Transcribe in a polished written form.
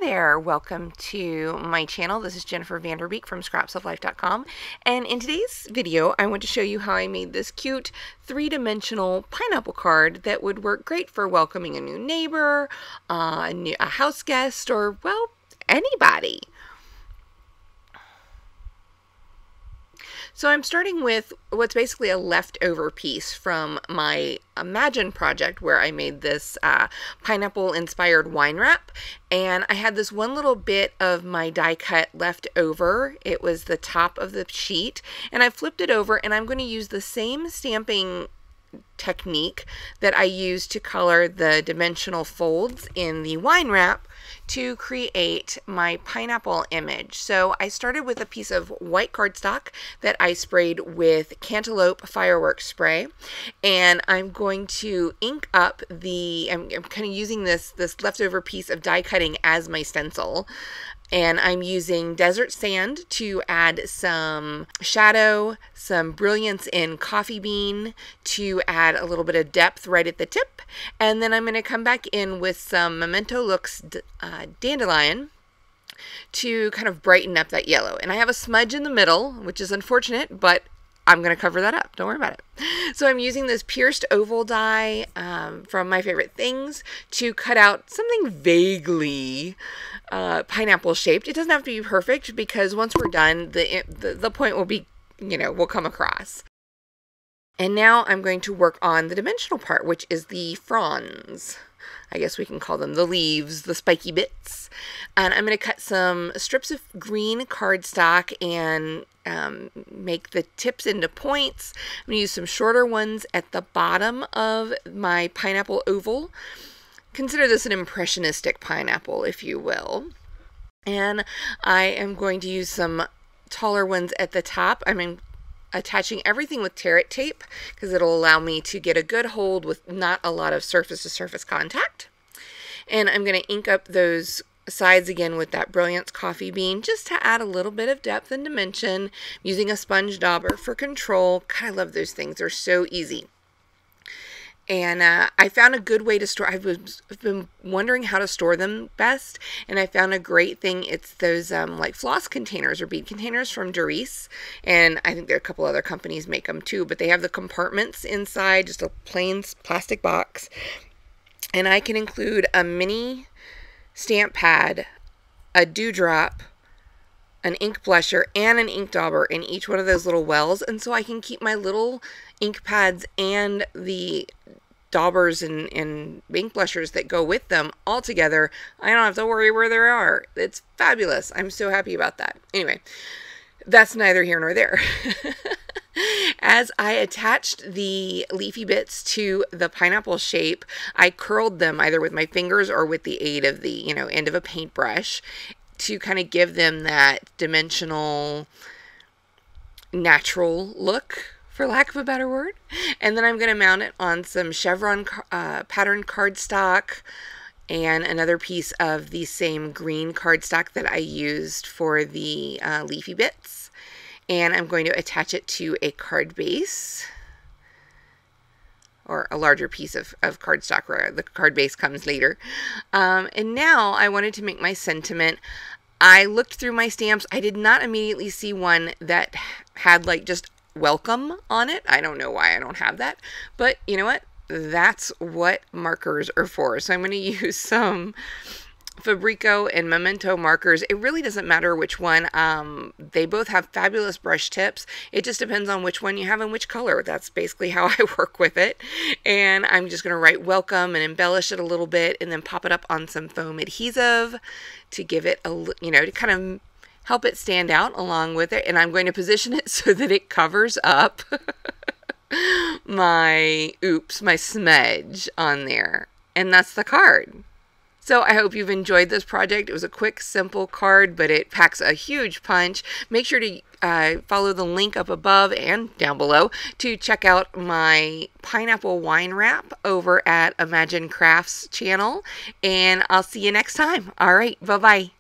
there, welcome to my channel. This is Jennifer Vanderbeek from scrapsoflife.com, and in today's video I want to show you how I made this cute three-dimensional pineapple card that would work great for welcoming a new neighbor, a house guest, or, well, anybody. So I'm starting with what's basically a leftover piece from my Imagine project where I made this pineapple-inspired wine wrap, and I had this one little bit of my die cut left over. It was the top of the sheet, and I flipped it over, and I'm going to use the same stamping technique that I used to color the dimensional folds in the wine wrap to create my pineapple image. So I started with a piece of white cardstock that I sprayed with Cantaloupe fireworks spray, and I'm going to ink up I'm kind of using this leftover piece of die cutting as my stencil. And I'm using desert sand to add some shadow, some brilliance in coffee bean to add a little bit of depth right at the tip. And then I'm going to come back in with some Memento Looks dandelion to kind of brighten up that yellow. And I have a smudge in the middle, which is unfortunate, but I'm going to cover that up. Don't worry about it. So I'm using this pierced oval die from My Favorite Things to cut out something vaguely pineapple shaped. It doesn't have to be perfect because once we're done, the point will be, will come across. And now I'm going to work on the dimensional part, which is the fronds. I guess we can call them the leaves, the spiky bits. And I'm going to cut some strips of green cardstock and make the tips into points. I'm going to use some shorter ones at the bottom of my pineapple oval. Consider this an impressionistic pineapple, if you will. And I am going to use some taller ones at the top. I'm attaching everything with tear it tape because it'll allow me to get a good hold with not a lot of surface-to-surface contact. And I'm going to ink up those sides again with that Brilliance coffee bean just to add a little bit of depth and dimension, using a sponge dauber for control. God, I love those things. They're so easy. And I found a good way to store. I've been wondering how to store them best, and I found a great thing. It's those like floss containers or bead containers from Doris, and I think there are a couple other companies make them too, but they have the compartments inside, just a plain plastic box, and I can include a mini stamp pad, a dewdrop, an ink blusher, and an ink dauber in each one of those little wells, and so I can keep my little ink pads and the daubers and ink blushers that go with them all together. I don't have to worry where they are. It's fabulous. I'm so happy about that. Anyway, that's neither here nor there. As I attached the leafy bits to the pineapple shape, I curled them either with my fingers or with the aid of the, end of a paintbrush to kind of give them that dimensional, natural look, for lack of a better word. And then I'm going to mount it on some chevron pattern cardstock and another piece of the same green cardstock that I used for the leafy bits. And I'm going to attach it to a card base, or a larger piece of cardstock where the card base comes later. And now I wanted to make my sentiment. I looked through my stamps. I did not immediately see one that had like just welcome on it. I don't know why I don't have that, but you know what? That's what markers are for. So I'm going to use some Fabrico and Memento markers. It really doesn't matter which one. They both have fabulous brush tips. It just depends on which one you have and which color. That's basically how I work with it. And I'm just going to write welcome and embellish it a little bit and then pop it up on some foam adhesive to give it a, to kind of help it stand out along with it. And I'm going to position it so that it covers up my smudge on there. And that's the card. So I hope you've enjoyed this project. It was a quick, simple card, but it packs a huge punch. Make sure to follow the link up above and down below to check out my pineapple wine wrap over at Imagine Crafts channel. And I'll see you next time. All right, bye-bye.